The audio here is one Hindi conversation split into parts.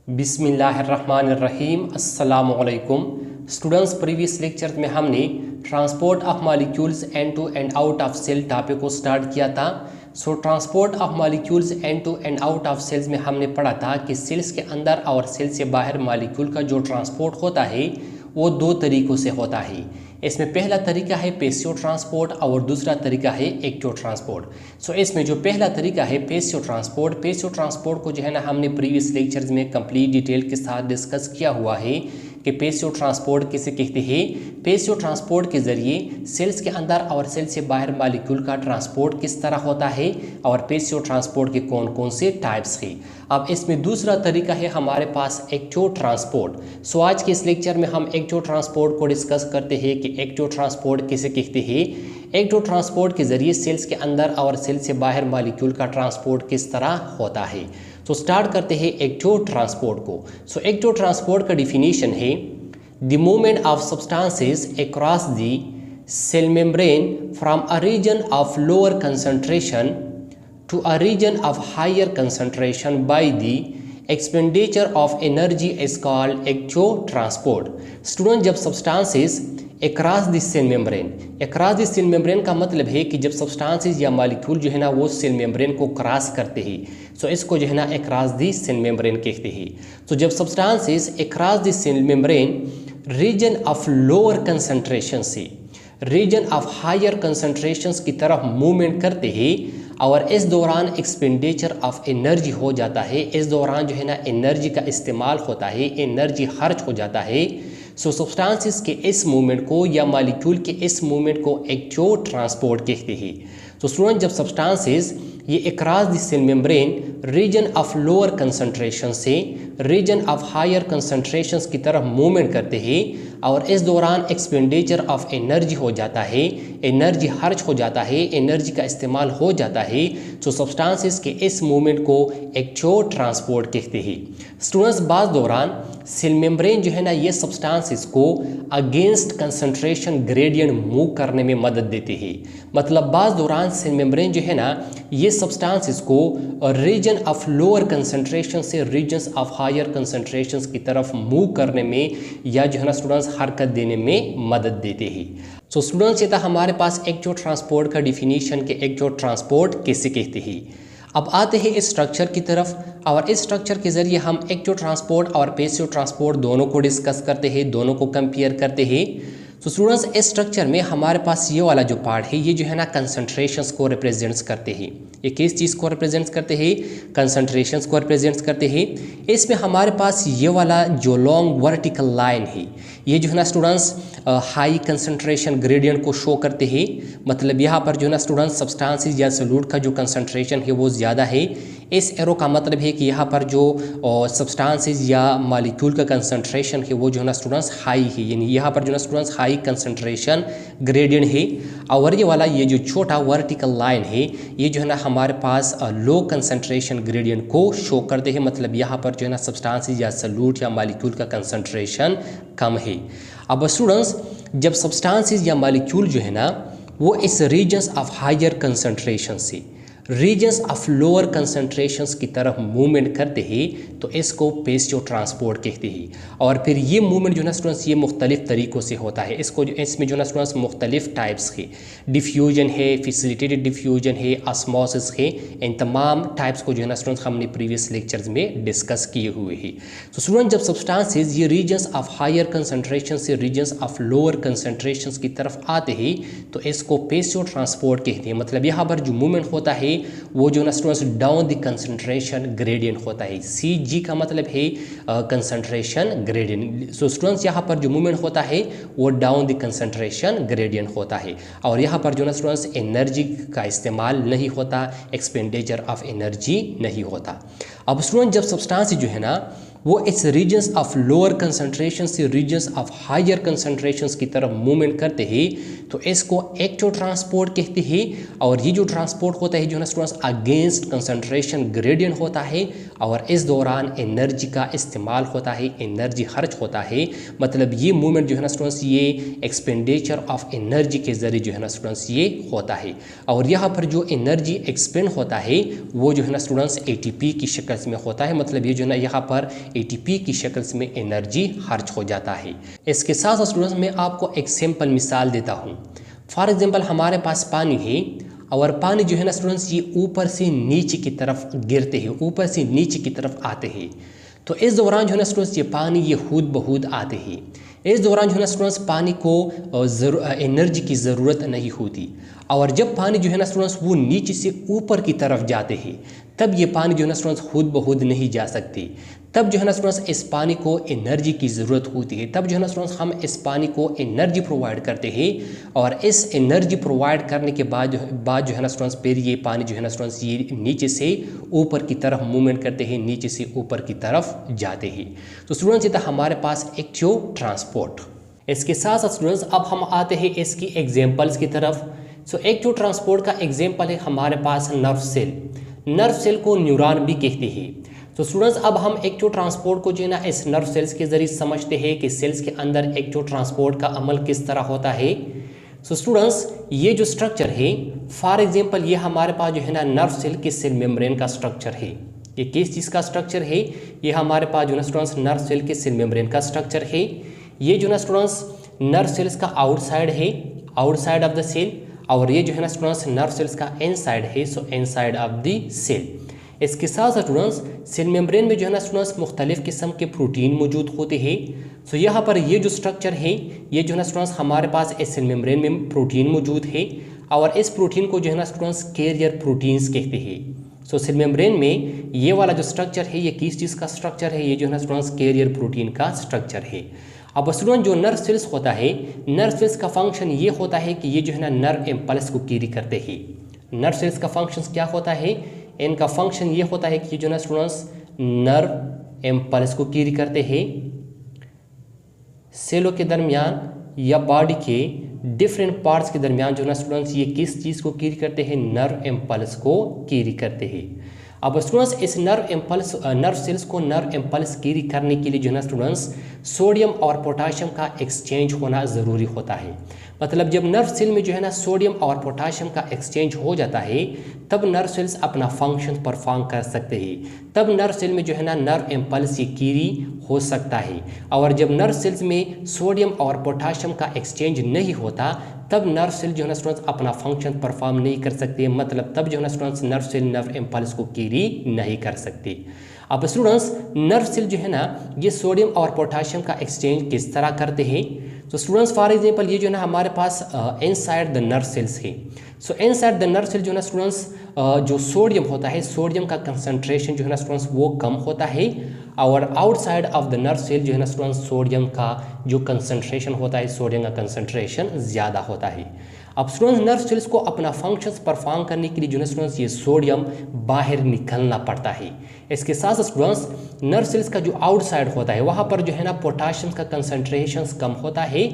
बिस्मिल्लाहिर्रहमानिर्रहीम अस्सलामुअलैकुम स्टूडेंट्स। प्रीवियस लेक्चर में हमने transport of molecules and to and out of cell topic को स्टार्ट किया था। Transport of molecules and to and out of cells में हमने पढ़ा था कि सेल्स के अंदर और सेल से बाहर मॉलिक्यूल का जो ट्रांसपोर्ट होता है वो दो तरीक़ों से होता है। इसमें पहला तरीका है पैसिव ट्रांसपोर्ट और दूसरा तरीका है एक्टिव ट्रांसपोर्ट। इसमें जो पहला तरीका है पैसिव ट्रांसपोर्ट को जो है ना हमने प्रीवियस लेक्चर्स में कंप्लीट डिटेल के साथ डिस्कस किया हुआ है कि पैसिव ट्रांसपोर्ट किसे कहते हैं। पैसिव ट्रांसपोर्ट के ज़रिए सेल्स के अंदर और सेल से बाहर मॉलिक्यूल का ट्रांसपोर्ट किस तरह होता है और पैसिव ट्रांसपोर्ट के कौन कौन से टाइप्स हैं। अब इसमें दूसरा तरीका है हमारे पास एक्टिव ट्रांसपोर्ट। आज के इस लेक्चर में हम एक्टिव ट्रांसपोर्ट को डिस्कस करते हैं कि एक्टिव ट्रांसपोर्ट किसे कहते हैं। एक्टिव ट्रांसपोर्ट के ज़रिए सेल्स के अंदर और सेल से बाहर मॉलिक्यूल का ट्रांसपोर्ट किस तरह होता है। स्टार्ट करते हैं एक्टिव ट्रांसपोर्ट को। एक्टिव ट्रांसपोर्ट का डिफिनीशन है the movement of substances across the cell membrane from a region of lower concentration to a region of higher concentration by the expenditure of energy is called active transport. Student, जब substances across the cell membrane का मतलब है कि जब सब्सटेंसेस या मॉलिक्यूल जो है ना वो सेल मेम्ब्रेन को क्रॉस करते हैं इसको जो है ना अक्रॉस द सेल मेम्ब्रेन कहते हैं। जब substances across the cell membrane region of lower concentration से रीजन ऑफ हायर कंसंट्रेशंस की तरफ मूवमेंट करते हैं और इस दौरान एक्सपेंडिचर ऑफ एनर्जी हो जाता है। इस दौरान जो है ना एनर्जी का इस्तेमाल होता है, एनर्जी खर्च हो जाता है। सब्सटेंसेस के इस मूवमेंट को या मॉलिक्यूल के इस मूवमेंट को एक्टिव ट्रांसपोर्ट कहते हैं। स्टूडेंट, जब सब्सटेंसेस ये across the cell membrane region of lower concentration से रीजन ऑफ हायर कंसंट्रेशंस की तरफ मूवमेंट करते हैं और इस दौरान एक्सपेंडिचर ऑफ एनर्जी हो जाता है, एनर्जी खर्च हो जाता है, एनर्जी का इस्तेमाल हो जाता है, सब्सटेंसेस के इस मूवमेंट को एक्टिव ट्रांसपोर्ट कहते हैं। स्टूडेंट्स, बाज़ दौरान सेल मेम्ब्रेन जो है ना ये सब्सटेंसेस को अगेंस्ट कंसंट्रेशन ग्रेडियंट मूव करने में मदद देते हैं। मतलब बाज़ दौरान सेल मेम्ब्रेन जो है ना ये सब्सटेंसेस को रीजन ऑफ लोअर कंसंट्रेशन से रीजन्स ऑफ हायर कंसंट्रेशंस की तरफ मूव करने में या जो है ना स्टूडेंट्स हरकत देने में मदद देते हैं। स्टूडेंट्स, ये था हमारे पास एक्टिव ट्रांसपोर्ट का डिफिनीशन के एक्टिव ट्रांसपोर्ट किसे कहते हैं। अब आते हैं इस स्ट्रक्चर की तरफ और इस स्ट्रक्चर के ज़रिए हम एक्टिव ट्रांसपोर्ट और पैसिव ट्रांसपोर्ट दोनों को डिस्कस करते हैं, दोनों को कंपेयर करते हैं। स्टूडेंट्स, इस स्ट्रक्चर में हमारे पास ये वाला जो पार्ट है ये जो है ना कंसंट्रेशंस को रिप्रेजेंट्स करते हैं। ये किस चीज़ को रिप्रेजेंट्स करते हैं? कंसंट्रेशंस को रिप्रेजेंट्स करते हैं। इसमें हमारे पास ये वाला जो लॉन्ग वर्टिकल लाइन है ये जो है ना स्टूडेंट्स हाई कंसंट्रेशन ग्रेडियंट को शो करते हैं। मतलब यहाँ पर जो है ना स्टूडेंट्स सब्सटेंसेस या सॉल्यूट का जो कंसंट्रेशन है वो ज़्यादा है। इस एरो का मतलब है कि यहाँ पर जो सब्सटेंसेस या मॉलिक्यूल का कंसंट्रेशन है वो जो है ना स्टूडेंट्स हाई है, यानी यहाँ पर जो है ना स्टूडेंट्स हाई कंसंट्रेशन ग्रेडियंट है। और ये वाला ये जो छोटा वर्टिकल लाइन है ये जो है ना हमारे पास लो कंसंट्रेशन ग्रेडियंट को शो करते हैं। मतलब यहाँ पर जो है ना सब्सटेंसेस या सॉल्यूट या मॉलिक्यूल का कंसंट्रेशन कम है। अब स्टूडेंट्स, जब सब्सटेंसेस या मॉलिक्यूल जो है ना वो इस रीजन्स ऑफ हायर कंसंट्रेशन से रीजन्स ऑफ लोअर कंसंट्रेशंस की तरफ मूवमेंट करते हैं तो इसको पैसिव ट्रांसपोर्ट कहते हैं। और फिर ये मूवमेंट जो है ना स्टूडेंट्स ये मुख्तलिफ तरीक़ों से होता है। इसमें जो है ना स्टूडेंट्स मुख्तलिफ टाइप्स है, डिफ्यूजन है, फैसिलिटेटेड डिफ्यूजन है, ऑस्मोसिस है। इन तमाम टाइप्स को जो है ना स्टूडेंट्स हमने प्रीवियस लेक्चर्स में डिस्कस किए हुए हैं। स्टूडेंट, जब सब्सटेंसेस ये रीजन्स ऑफ हायर कंसंट्रेशन से रीजन्स ऑफ लोअर कंसंट्रेशंस की तरफ आते हैं तो इसको पैसिव ट्रांसपोर्ट कहते हैं। मतलब यहाँ पर जो मूवमेंट होता है वो जो ना students down the concentration gradient होता है। CG का मतलब है कंसंट्रेशन ग्रेडियंट। स्टूडेंट्स, यहाँ पर जो मूवमेंट होता है वो डाउन द कंसंट्रेशन ग्रेडियंट होता है और यहाँ पर जो ना स्टूडेंट्स एनर्जी का इस्तेमाल नहीं होता, एक्सपेंडिचर ऑफ एनर्जी नहीं होता। अब स्टूडेंट, जब सब्सटेंस जो है ना वो इस रीजन्स ऑफ लोअर कंसंट्रेशन से रीजन्स ऑफ हायर कंसंट्रेशंस की तरफ मूवमेंट करते हैं तो इसको एक्टिव ट्रांसपोर्ट कहते हैं। और ये जो ट्रांसपोर्ट होता है जो ना स्टूडेंट्स अगेंस्ट कंसंट्रेशन ग्रेडियंट होता है और इस दौरान एनर्जी का इस्तेमाल होता है, एनर्जी खर्च होता है। मतलब ये मूवमेंट जो है ना स्टूडेंट्स ये एक्सपेंडिचर ऑफ एनर्जी के ज़रिए जो है ना स्टूडेंट्स ये होता है। और यहाँ पर जो एनर्जी एक्सपेंड होता है वो जो है ना स्टूडेंट्स ATP की शक्ल में होता है। मतलब ये जो है ना यहाँ पर एटीपी की शक्ल में एनर्जी खर्च हो जाता है। इसके साथ साथ स्टूडेंट्स मैं आपको एक सिंपल मिसाल देता हूँ। फॉर एग्जांपल हमारे पास पानी है और पानी जो है ना स्टूडेंट्स ये ऊपर से नीचे की तरफ गिरते हैं, ऊपर से नीचे की तरफ आते हैं। तो इस दौरान जो है ना स्टूडेंट्स ये पानी ये हूद बहूद आते हैं। इस दौरान जो है ना स्टूडेंट्स पानी को एनर्जी की ज़रूरत नहीं होती, और जब पानी जो है ना स्टूडेंट्स वो नीचे से ऊपर की तरफ जाते हैं तब ये पानी जो है ना स्टूडेंट्स खुद बखुद नहीं जा सकती। तब जो है ना स्टूडेंट्स इस पानी को एनर्जी की ज़रूरत होती है। तब जो है ना स्टूडेंट्स हम इस पानी को एनर्जी प्रोवाइड करते हैं, और इस एनर्जी प्रोवाइड करने के बाद जो है ना स्टूडेंट्स फिर ये पानी जो है ना स्टूडेंट्स ये नीचे से ऊपर की तरफ मूवमेंट करते हैं, नीचे से ऊपर की तरफ जाते हैं। तो स्टूडेंट्स ये था हमारे पास एक्टिव ट्रांसपोर्ट। इसके साथ साथ स्टूडेंट्स अब हम आते हैं इसकी एग्जाम्पल्स की तरफ। सो एक्टिव ट्रांसपोर्ट का एग्जाम्पल है हमारे पास नर्व सेल। नर्व सेल को न्यूरॉन भी कहते हैं। तो स्टूडेंट्स अब हम एक्टिव ट्रांसपोर्ट को जो है ना इस नर्व सेल्स के जरिए समझते हैं कि सेल्स के अंदर एक्टिव ट्रांसपोर्ट का अमल किस तरह होता है। सो स्टूडेंट्स ये जो स्ट्रक्चर है, फॉर एग्जांपल ये हमारे पास जो है ना नर्व सेल के सेल मेम्ब्रेन का स्ट्रक्चर है। ये किस चीज़ का स्ट्रक्चर है? ये हमारे पास जो है ना स्टूडेंट्स नर्व सेल के सेल मेम्ब्रेन का स्ट्रक्चर है। ये जो है ना स्टूडेंट्स नर्व सेल्स का आउटसाइड है, आउटसाइड ऑफ द सेल, और ये जो है ना स्टूडेंट्स नर्व सेल्स का इनसाइड है, so inside of the cell. इसके साथ साथ स्टूडेंट्स सेल मेम्ब्रेन में जो है ना स्टूडेंट्स मुख्तलिफ किस्म के प्रोटीन मौजूद होते हैं। सो यहाँ पर ये जो स्ट्रक्चर है, ये जो है ना स्टूडेंट्स हमारे पास इस सेल मेम्ब्रेन में प्रोटीन मौजूद है, और इस प्रोटीन को जो है ना स्टूडेंट्स कैरियर प्रोटीन्स कहते हैं। सो सेल मेम्ब्रेन में ये वाला जो स्ट्रक्चर है ये किस चीज़ का स्ट्रक्चर है? ये जो है ना स्टूडेंट्स कैरियर प्रोटीन का स्ट्रक्चर है। अब स्टूडेंट जो नर्व सेल्स होता है, नर्व सेल्स का फंक्शन ये होता है कि ये जो है ना नर्व इम्पल्स को कैरी करते हैं। नर्व सेल्स का फंक्शन क्या होता है? इनका फंक्शन ये होता है कि जो है ना स्टूडेंट्स नर्व इम्पल्स को कैरी करते हैं सेलों के दरमियान या बॉडी के डिफरेंट पार्ट्स के दरमियान। जो है ना स्टूडेंट्स ये किस चीज़ को कैरी करते हैं? नर्व इम्पल्स को कैरी करते हैं। अब स्टूडेंट्स इस नर्व सेल्स को नर्व इम्पल्स कैरी करने के लिए जो है ना स्टूडेंट्स सोडियम और पोटाशियम का एक्सचेंज होना ज़रूरी होता है। मतलब जब नर्व सेल में जो है ना सोडियम और पोटाशियम का एक्सचेंज हो जाता है तब नर्व सेल्स अपना फंक्शन परफॉर्म कर सकते हैं। तब नर्व सेल में जो है ना नर्व इम्पल्स ये कैरी हो सकता है। और जब नर्व सेल्स में सोडियम और पोटाशियम का एक्सचेंज नहीं होता तब नर्व सेल जो है ना स्टूडेंट्स अपना फंक्शन परफॉर्म नहीं कर सकते। मतलब तब जो है ना students nerve cell nerve impulse को कैरी नहीं कर सकते। अब स्टूडेंट्स नर्व सेल जो है ना ये सोडियम और पोटाशियम का एक्सचेंज किस तरह करते हैं? तो स्टूडेंट्स फॉर एग्जांपल ये जो है ना हमारे पास इनसाइड द नर्व सेल्स है। So inside the nerve cell जो है ना स्टूडेंट्स जो सोडियम होता है, सोडियम का कंसंट्रेशन जो है ना स्टूडेंट्स वो कम होता है, और outside of the nerve cell जो है ना स्टूडेंट्स सोडियम का जो कंसंट्रेशन होता है, सोडियम का कंसंट्रेशन ज़्यादा होता है। अब स्टूडेंट्स नर्व सेल्स को अपना फंक्शंस परफॉर्म करने के लिए जो है स्टूडेंट्स ये सोडियम बाहर निकलना पड़ता है। इसके साथ साथ स्टूडेंट्स नर्व सेल्स का जो आउटसाइड होता है वहाँ पर जो है ना पोटाशियम का कंसंट्रेशन कम होता है,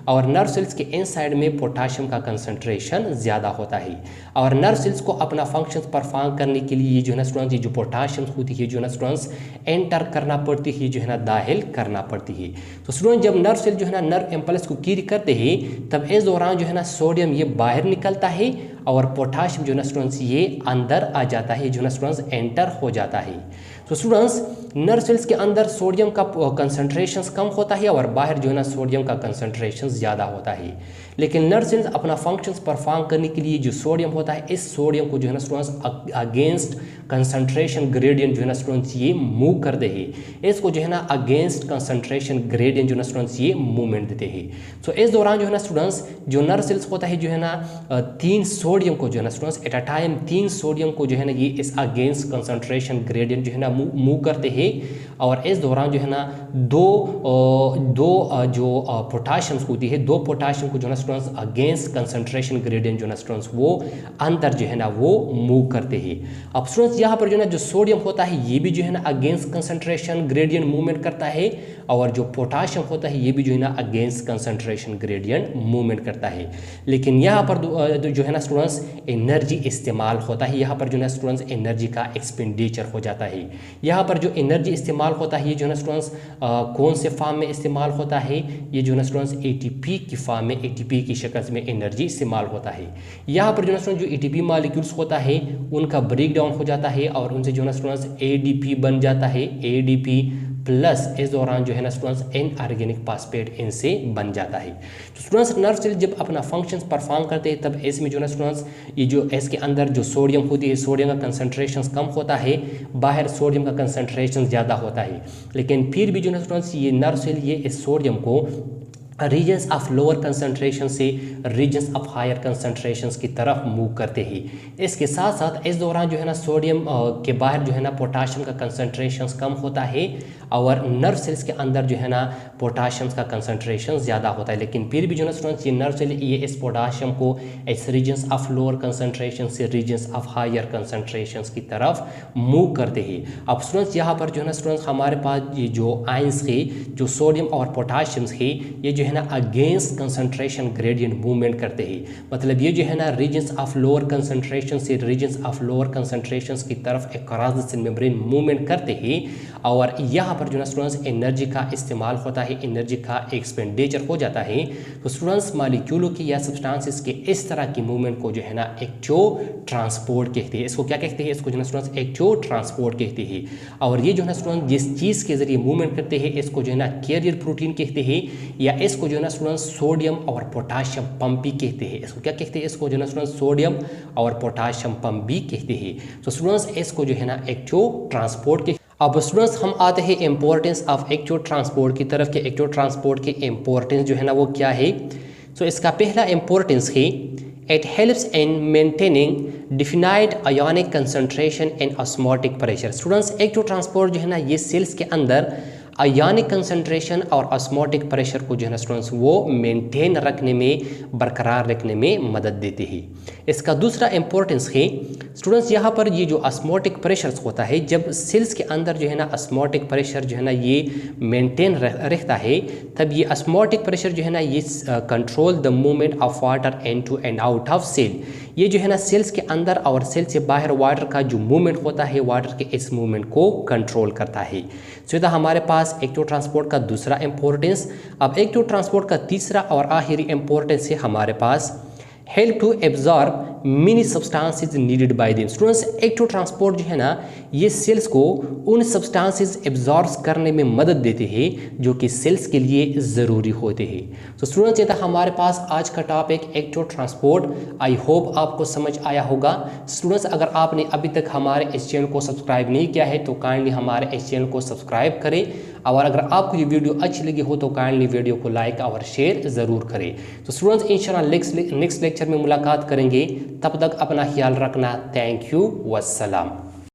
और नर्व सेल्स के इनसाइड में पोटाशियम का कंसंट्रेशन ज़्यादा होता है। और नर्व सेल्स को अपना फंक्शन परफॉर्म करने के लिए जो है ना स्टूडेंट्स ये जो पोटाशियम होती है जो है ना स्टूडेंट्स एंटर करना पड़ती है, जो है ना दाखिल करना पड़ती है। तो स्टूडेंट जब नर्व सेल जो है ना नर्व इम्पल्स को कैरी करते हैं तब इस दौरान जो है ना सोडियम ये बाहर निकलता है, और पोटाशियम जो है ना स्टूडेंट्स ये अंदर आ जाता है, जो है ना स्टूडेंट्स एंटर हो जाता है। तो स्टूडेंट्स नर्व सेल्स के अंदर सोडियम का कंसंट्रेशन कम होता है और बाहर जो है ना सोडियम का कंसंट्रेशन ज़्यादा होता है। लेकिन नर्व सेल्स अपना फंक्शंस परफॉर्म करने के लिए जो सोडियम होता है इस सोडियम को जो है ना स्टूडेंट्स अगेंस्ट कंसंट्रेशन ग्रेडियंट जो है ना स्टूडेंट्स ये मूव करते हैं। इसको जो है ना अगेंस्ट कंसंट्रेशन ग्रेडियंट जो है ना स्टूडेंट्स ये मूवमेंट देते हैं। सो इस दौरान जो है ना स्टूडेंट्स जो नर्व सेल्स होता है जो है ना 3 सोडियम को जो है ना students at a time 3 sodium को जो है ना ये इस अगेंस्ट कंसंट्रेशन ग्रेडियंट जो है ना मूव करते हैं। और इस दौरान जो है ना दो जो पोटाशियम्स होती है, 2 पोटाशियम को जो है ना स्टूडेंट्स अगेंस्ट कंसंट्रेशन ग्रेडियंट जो है ना स्टूडेंट्स वो अंदर जो है ना वो मूव करते हैं। अब स्टूडेंट्स यहाँ पर जो है ना जो सोडियम होता है ये भी जो है ना अगेंस्ट कंसंट्रेशन ग्रेडियंट मूवमेंट करता है, और जो पोटाशियम होता है ये भी जो है ना अगेंस्ट कंसंट्रेशन ग्रेडियंट मूवमेंट करता है। लेकिन यहाँ पर जो है ना स्टूडेंट्स एनर्जी इस्तेमाल होता है, यहाँ पर जो है ना स्टूडेंट्स एनर्जी का एक्सपेंडिचर हो जाता है। यहाँ पर जो एनर्जी इस्तेमाल होता है ये जो है ना स्टूडेंट्स कौन से फॉर्म में इस्तेमाल होता है? ये जो है ना स्टूडेंट्स एटीपी की फॉर्म में, एटीपी की शक्ल में एनर्जी इस्तेमाल होता है। यहाँ पर जो है ना स्टूडेंट्स जो एटीपी मॉलिक्यूल्स होता है उनका ब्रेक डाउन हो जाता है और उनसे जो है ना स्टूडेंट्स एडीपी बन जाता है, एडीपी। प्लस इस दौरान जो है ना स्टूडेंट्स एन ऑर्गेनिक फास्फेट इनसे बन जाता है। तो स्टूडेंट्स नर्व सेल जब अपना फंक्शंस परफॉर्म करते हैं तब इसमें जो है ना स्टूडेंट्स ये जो इसके अंदर जो सोडियम होती है, सोडियम का कंसंट्रेशन कम होता है, बाहर सोडियम का कंसंट्रेशन ज़्यादा होता है, लेकिन फिर भी जो है ना स्टूडेंट्स ये नर्व सेल ये इस सोडियम को रीजन्स ऑफ लोअर कंसंट्रेशन से रीजन्स ऑफ हायर कंसंट्रेशंस की तरफ मूव करते हैं। इसके साथ साथ इस दौरान जो है ना सोडियम के बाहर जो है ना पोटाशियम का कंसंट्रेशन कम होता है और नर्व सेल्स के अंदर जो है ना पोटाशियम का कंसंट्रेशन ज़्यादा होता है, लेकिन फिर भी जो है ना स्टूडेंट्स ये नर्व सेल ये इस पोटाशियम को इस रीजन्स ऑफ लोअर कंसंट्रेशन से रीजन्स ऑफ हायर कंसंट्रेशन की तरफ मूव करते हैं। अब स्टूडेंट्स यहाँ पर जो है ना स्टूडेंट्स हमारे पास ये जो आयंस है, जो सोडियम और पोटाशियम है, ये जो है ना अगेंस्ट कंसंट्रेशन ग्रेडियंट मूवमेंट करते हैं। मतलब ये जो है ना रीजन्स ऑफ लोअर कंसंट्रेशन से रीजन्स ऑफ लोअर कंसंट्रेशन की तरफ across the cell membrane movement करते हैं और यहाँ पर जो है स्टूडेंट्स एनर्जी का इस्तेमाल होता है, एनर्जी का एक्सपेंडिचर हो जाता है। तो स्टूडेंट्स मॉलिक्यूलों की या सब्सटेंसेस के इस तरह की मूवमेंट को जो है ना एक्टिव ट्रांसपोर्ट कहते हैं। इसको क्या कहते हैं? इसको जो है स्टूडेंट्स एक्टिव ट्रांसपोर्ट कहते हैं। और ये जो है ना स्टूडेंट्स जिस चीज़ के जरिए मूवमेंट करते हैं इसको जो है ना कैरियर प्रोटीन कहते हैं, या इसको जो है ना स्टूडेंट्स सोडियम और पोटाशियम पंप भी कहते हैं। इसको क्या कहते हैं? इसको जो है ना स्टूडेंट्स सोडियम और पोटाशियम पंप भी कहते हैं। तो स्टूडेंट्स इसको जो है ना एक्टिव ट्रांसपोर्ट के अब स्टूडेंट्स हम आते हैं इंपॉर्टेंस ऑफ एक्टिव ट्रांसपोर्ट की तरफ। के एक्टिव ट्रांसपोर्ट की इंपॉर्टेंस जो है ना वो क्या है? सो इसका पहला इंपॉर्टेंस है it helps in maintaining definite ionic concentration in osmotic pressure. Students active transport जो है ना ये सेल्स के अंदर आयोनिक कंसंट्रेशन और ऑस्मोटिक प्रेशर को जो है ना स्टूडेंट्स वो मेंटेन रखने में, बरकरार रखने में मदद देते हैं। इसका दूसरा इंपॉर्टेंस है स्टूडेंट्स यहाँ पर ये जो ऑस्मोटिक प्रेशर होता है, जब सेल्स के अंदर जो है ना ऑस्मोटिक प्रेशर जो है ना ये मेंटेन रहता है, तब ये ऑस्मोटिक प्रेशर जो है ना ये control the movement of water into and out of cell. ये जो है ना सेल्स के अंदर और सेल से बाहर वाटर का जो मूवमेंट होता है, वाटर के इस मूवमेंट को कंट्रोल करता है। सो ये हमारे पास एक्टिव ट्रांसपोर्ट का दूसरा इंपॉर्टेंस। अब एक्टिव ट्रांसपोर्ट का तीसरा और आखिरी इंपॉर्टेंस है हमारे पास help to absorb mini substances needed by them. Students active transport जो है ना ये सेल्स को उन सब्सटेंसेस एब्जॉर्ब करने में मदद देते हैं जो कि सेल्स के लिए ज़रूरी होते हैं। तो स्टूडेंट्स ये था हमारे पास आज का topic active transport. I hope आपको समझ आया होगा। स्टूडेंट्स अगर आपने अभी तक हमारे इस चैनल को सब्सक्राइब नहीं किया है तो काइंडली हमारे इस चैनल को सब्सक्राइब करें, और अगर आपको ये वीडियो अच्छी लगी हो तो काइंडली वीडियो को लाइक और शेयर ज़रूर करें। तो स्टूडेंट्स इंशाल्लाह नेक्स्ट लेक्चर में मुलाकात करेंगे, तब तक अपना ख्याल रखना। Thank you, वस्सलाम।